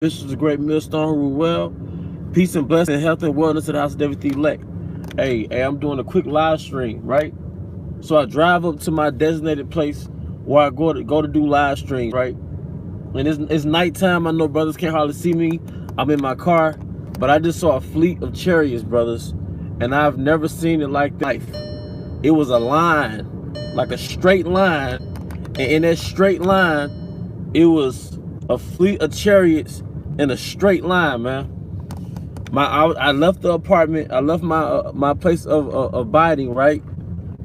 This is a great millstone rule well. Peace and blessing, health and wellness to the house of everything elect. Hey, I'm doing a quick live stream, right? So I drive up to my designated place where I go to do live streams, right? And it's nighttime. I know brothers can't hardly see me. I'm in my car, but I just saw a fleet of chariots, brothers, and I've never seen it like that. It was a line, like a straight line, and in that straight line, it was a fleet of chariots in a straight line, man. I left the apartment. I left my place of abiding, right?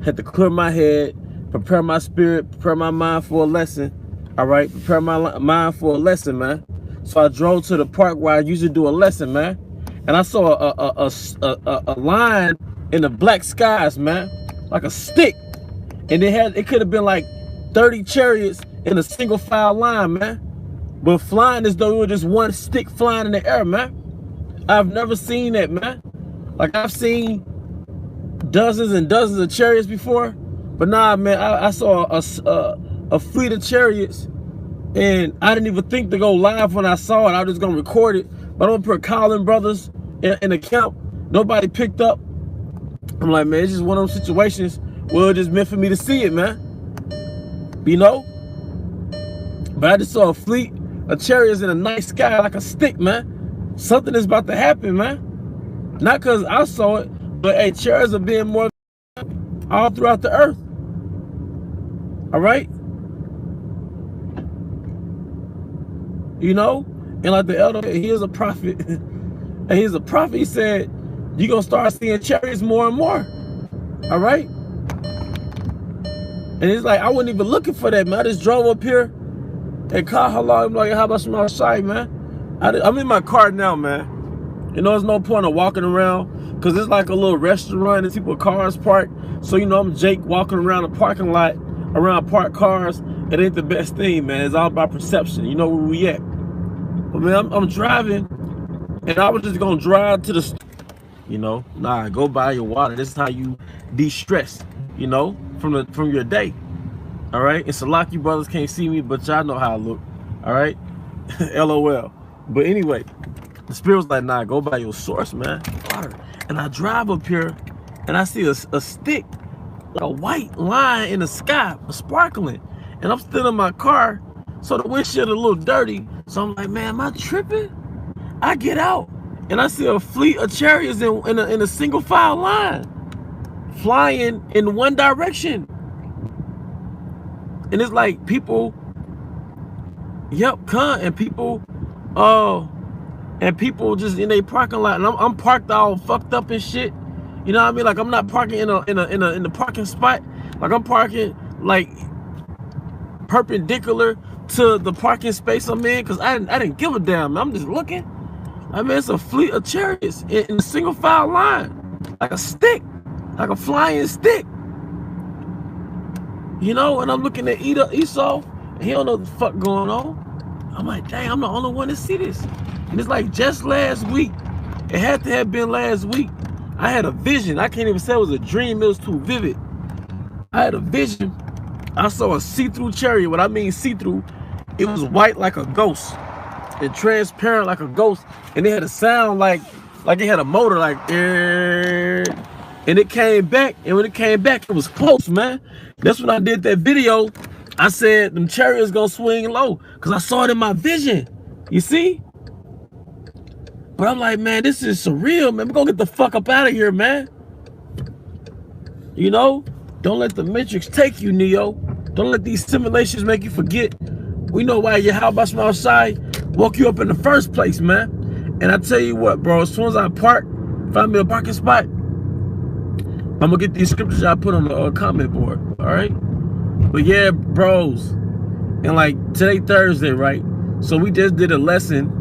Had to clear my head, prepare my spirit, prepare my mind for a lesson. All right, prepare my mind for a lesson, man. So I drove to the park where I usually do a lesson, man, and I saw a line in the black skies, man, like a stick, and it could have been like 30 chariots in a single file line, man, but flying as though it was just one stick flying in the air, man. I've never seen that, man. Like, I've seen dozens and dozens of chariots before, but nah, man, I saw a fleet of chariots, and I didn't even think to go live when I saw it. I was just gonna record it, but I'm gonna put Colin Brothers in the camp. Nobody picked up. I'm like, man, it's just one of those situations where it's just meant for me to see it, man. You know? But I just saw a fleet of chariots in a night sky like a stick, man. Something is about to happen, man. Not because I saw it, but hey, chariots are being more all throughout the earth. All right? You know? And like the elder, he is a prophet. And he's a prophet. He said, you're going to start seeing chariots more and more. All right? And it's like, I wasn't even looking for that, man. I just drove up here and called hello. I'm like, how about some outside, man? I'm in my car now, man. You know, there's no point of walking around because it's like a little restaurant and people's cars parked. So, you know, I'm Jake walking around the parking lot, around parked cars. It ain't the best thing, man. It's all about perception. You know where we at. But, man, I'm driving, and I was just going to drive to the, you know, nah, go buy your water. This is how you de-stress, you know, from your day. All right? It's a lot you brothers can't see me, but y'all know how I look. All right? LOL. But anyway, the spirit was like, nah, go by your source, man. Water. And I drive up here and I see a stick, a white line in the sky, sparkling. And I'm still in my car, so the windshield a little dirty. So I'm like, man, am I tripping? I get out and I see a fleet of chariots in a single file line, flying in one direction. And it's like people, yep, and people just in a parking lot, and I'm parked all fucked up and shit. You know what I mean? Like, I'm not parking in the parking spot. Like, I'm parking like perpendicular to the parking space I'm in, because I didn't give a damn. I'm just looking. I mean, it's a fleet of chariots in a single file line, like a stick, like a flying stick. You know, and I'm looking at Esau, and he don't know what the fuck going on. I'm like, dang, I'm the only one to see this. And it's like just last week, it had to have been last week, I had a vision. I can't even say it was a dream, it was too vivid. I had a vision. I saw a see-through chariot. What I mean see-through, it was white like a ghost and transparent like a ghost. And it had a sound like it had a motor, like, and it came back. And when it came back, it was close, man. That's when I did that video. I said them chariots gonna swing low because I saw it in my vision. You see? But I'm like, man, this is surreal, man. We're gonna get the fuck up out of here, man. You know? Don't let the Matrix take you, Neo. Don't let these simulations make you forget. We know why Yahweh from outside woke you up in the first place, man. And I tell you what, bro, as soon as I park, find me a parking spot, I'm gonna get these scriptures I put on the comment board, all right? But yeah, bros, and like today Thursday, right? So we just did a lesson.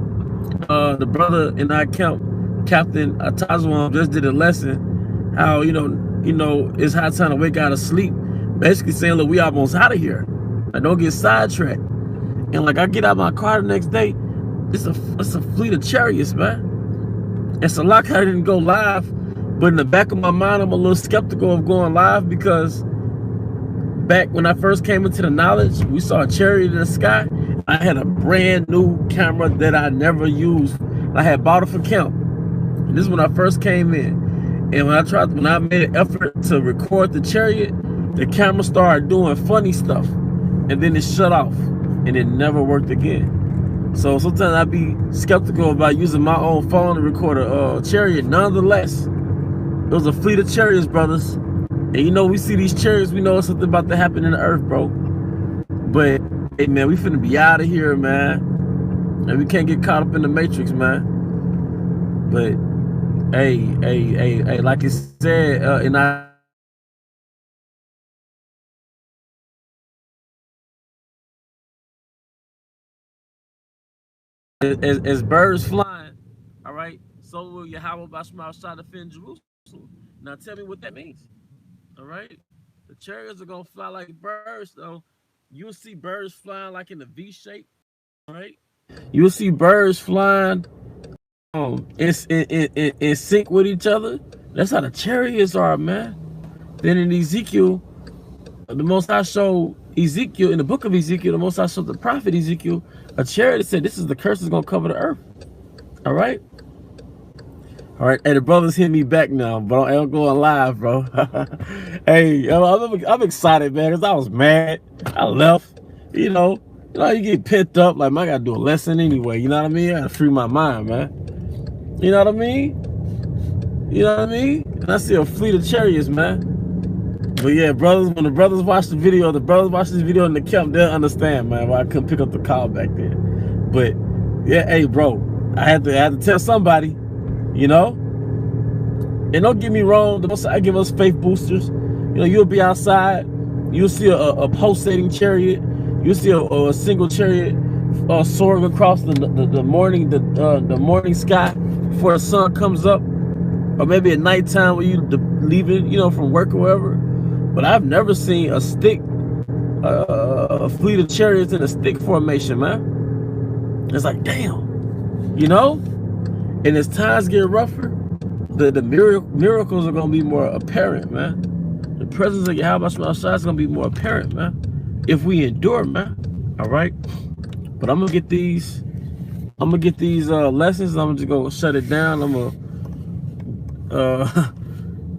The brother in our camp, Captain Atazwan, just did a lesson. How you know it's high time to wake out of sleep. Basically saying, look, we almost out of here. Like, don't get sidetracked. And like I get out my car the next day, it's a fleet of chariots, man. It's a lot. I didn't go live, but in the back of my mind, I'm a little skeptical of going live because back when I first came into the knowledge, we saw a chariot in the sky, I had a brand new camera that I never used. I had bought it for camp. And this is when I first came in. And when I made an effort to record the chariot, the camera started doing funny stuff. And then it shut off. And it never worked again. So sometimes I'd be skeptical about using my own phone to record a chariot. Nonetheless, it was a fleet of chariots, brothers. And you know, we see these chariots, we know something about to happen in the earth, bro. But, hey, man, we finna be out of here, man. And we can't get caught up in the matrix, man. But, hey, like it said in our as birds flying, all right, so will Yahweh Bashma shall defend Jerusalem. Now tell me what that means. All right, the chariots are gonna fly like birds, though. You'll see birds flying like in the V shape. All right, you'll see birds flying in sync with each other. That's how the chariots are, man. Then in Ezekiel, the Most High showed Ezekiel, in the book of Ezekiel, the Most High showed the prophet Ezekiel a chariot that said, this is the curse that's gonna cover the earth. All right. All right, hey, the brothers hit me back now, but I'm going live, bro. Hey, I'm excited, man, because I was mad. I left, you know, you get pent up, like, man, I gotta do a lesson anyway, you know what I mean? I gotta free my mind, man. You know what I mean? You know what I mean? And I see a fleet of chariots, man. But yeah, brothers, when the brothers watch this video in the camp, they'll understand, man, why I couldn't pick up the call back then. But yeah, hey, bro, I had to tell somebody. You know, and don't get me wrong, the Most High give us faith boosters. You know, you'll be outside, you'll see a pulsating chariot, you'll see a single chariot soaring across the morning sky before the sun comes up, or maybe at nighttime when you leaving, you know, from work or wherever. But I've never seen a stick, a fleet of chariots in a stick formation, man. It's like, damn, you know. And as times get rougher, the miracles are going to be more apparent, man. The presence of Yahweh is going to be more apparent, man, if we endure, man. All right? But I'm going to get these lessons. I'm just going to shut it down. I'm going to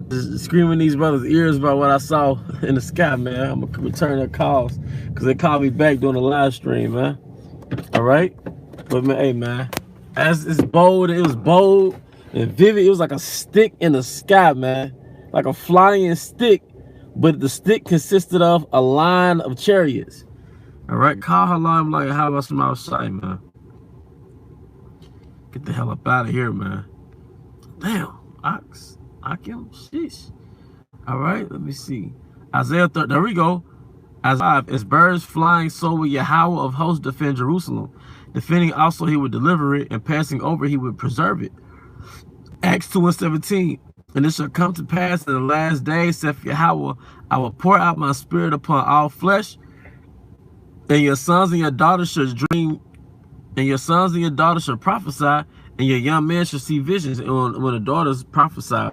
just scream in these brothers' ears about what I saw in the sky, man. I'm going to return their calls because they called me back during the live stream, man. All right? But, man, hey, man. As it's bold, it was bold and vivid. It was like a stick in the sky, man. Like a flying stick, but the stick consisted of a line of chariots. All right, call her line like how about some outside, man? Get the hell up out of here, man. Damn, Akim, sheesh. All right, let me see. Isaiah 30, there we go. Isaiah 5, as birds flying, so will Yahweh of hosts defend Jerusalem. Defending also he would deliver it, and passing over he would preserve it. Acts 2:17. And it shall come to pass in the last days, saith Yahweh, I will pour out my spirit upon all flesh, and your sons and your daughters shall dream, and your sons and your daughters shall prophesy, and your young men shall see visions. And when the daughters prophesy,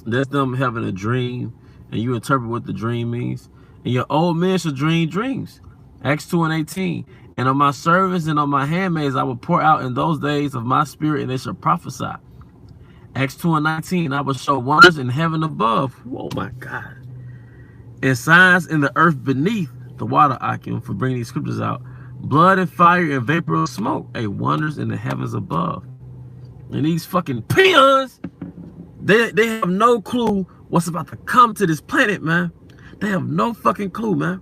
that's them having a dream, and you interpret what the dream means. And your old men shall dream dreams. Acts 2:18. And on my servants and on my handmaids I will pour out in those days of my spirit, and they shall prophesy. Acts 2:19. I will show wonders in heaven above. Oh my God. And signs in the earth beneath the water, Akim, for bringing these scriptures out. Blood and fire and vapor of smoke. Hey, wonders in the heavens above. And these fucking peons, they have no clue what's about to come to this planet, man. They have no fucking clue, man.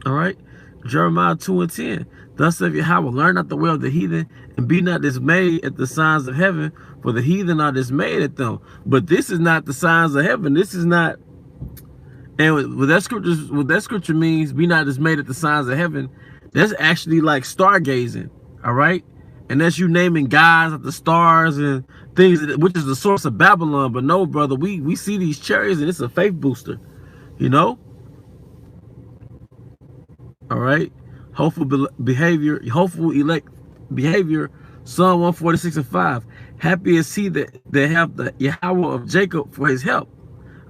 All right. Jeremiah 2:10. Thus saith Yahweh, learn not the way of the heathen, and be not dismayed at the signs of heaven, for the heathen are dismayed at them. But this is not the signs of heaven. This is not, and what that scripture means, be not dismayed at the signs of heaven, that's actually like stargazing, all right? And that's you naming gods at the stars and things, which is the source of Babylon. But no, brother, we see these chariots, and it's a faith booster, you know? All right? Hopeful behavior, hopeful elect behavior, Psalm 146:5. Happy is he that have the Yahweh of Jacob for his help.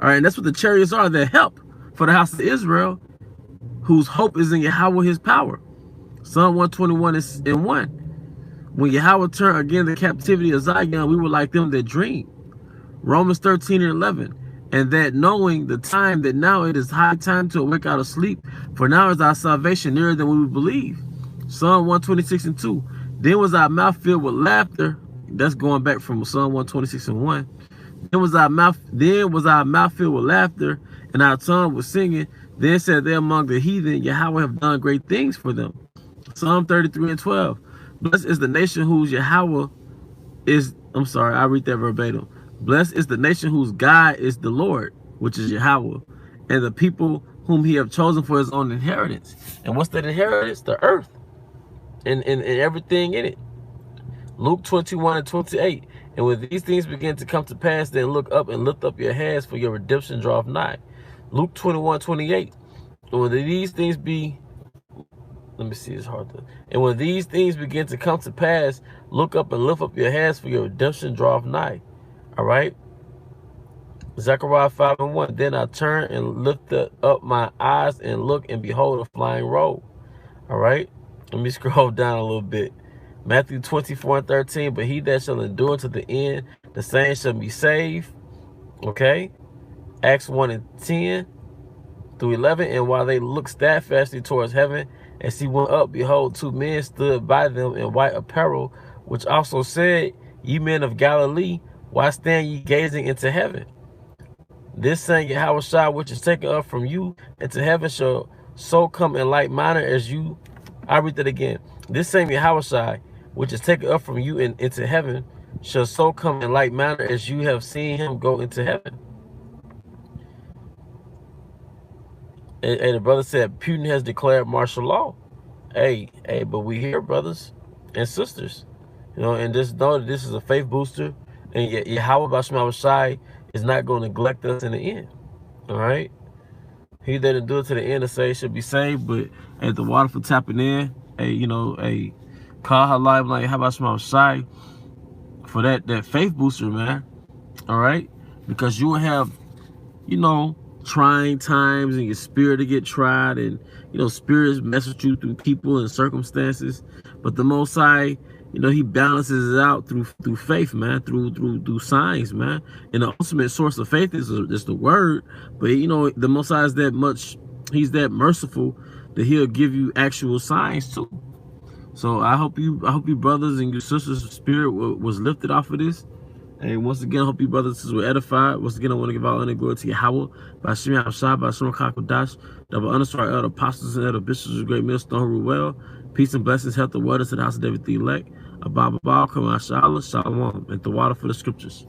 All right, and that's what the chariots are, their help for the house of Israel, whose hope is in Yahweh, his power. Psalm 121:1. When Yahweh turned again the captivity of Zion, we were like them that dream. Romans 13:11. And that knowing the time that now it is high time to awake out of sleep, for now is our salvation nearer than we believe. Psalm 126:2. Then was our mouth filled with laughter. That's going back from Psalm 126:1. Then was our mouth filled with laughter, and our tongue was singing. Then said they among the heathen, Yahweh have done great things for them. Psalm 33:12. Blessed is the nation whose Yahweh is, I read that verbatim. Blessed is the nation whose God is the Lord, which is Yahweh, and the people whom he have chosen for his own inheritance. And what's that inheritance? The earth and everything in it. Luke 21:28. And when these things begin to come to pass, then look up and lift up your heads, for your redemption draweth nigh. Luke 21:28. And when these things And when these things begin to come to pass, look up and lift up your heads, for your redemption draweth nigh. All right. Zechariah 5:1. Then I turned and lifted up my eyes and looked, and behold, a flying robe. All right. Let me scroll down a little bit. Matthew 24:13. But he that shall endure to the end, the same shall be saved. Okay. Acts 1:10-11. And while they looked steadfastly towards heaven, as he went up, behold, two men stood by them in white apparel, which also said, Ye men of Galilee, why stand ye gazing into heaven? This same Yahushua, which is taken up from you into heaven, shall so come in like manner as you. I read that again. This same Yahushua, which is taken up from you into heaven, shall so come in like manner as you have seen him go into heaven. And the brother said, Putin has declared martial law. Hey, but we here, brothers and sisters. You know, and just know that this is a faith booster. And Yahweh Bashma Shai is not going to neglect us in the end. All right? He that endure to the end of say should be saved. But at the water for tapping in, call her live like how about Bashma Shai for that faith booster, man. All right? Because you will have, trying times and your spirit to get tried, and spirits mess with you through people and circumstances, but the Most High, he balances it out through faith, man, through signs, man. And the ultimate source of faith is the word. But the Most High is that much, he's that merciful that he'll give you actual signs too. So I hope you brothers and your sisters' spirit was lifted off of this. And once again, I hope you brothers and sisters were edified. Once again, I want to give all honor and glory to Yahweh, by Shemi Hashab, by Shema Kakodash, double underscore elder apostles and elder bishops of great millstone who rule well. Peace and blessings, health and wonders to the house of David the elect. Abba, Kamashallah, Shalom, and the water for the scriptures.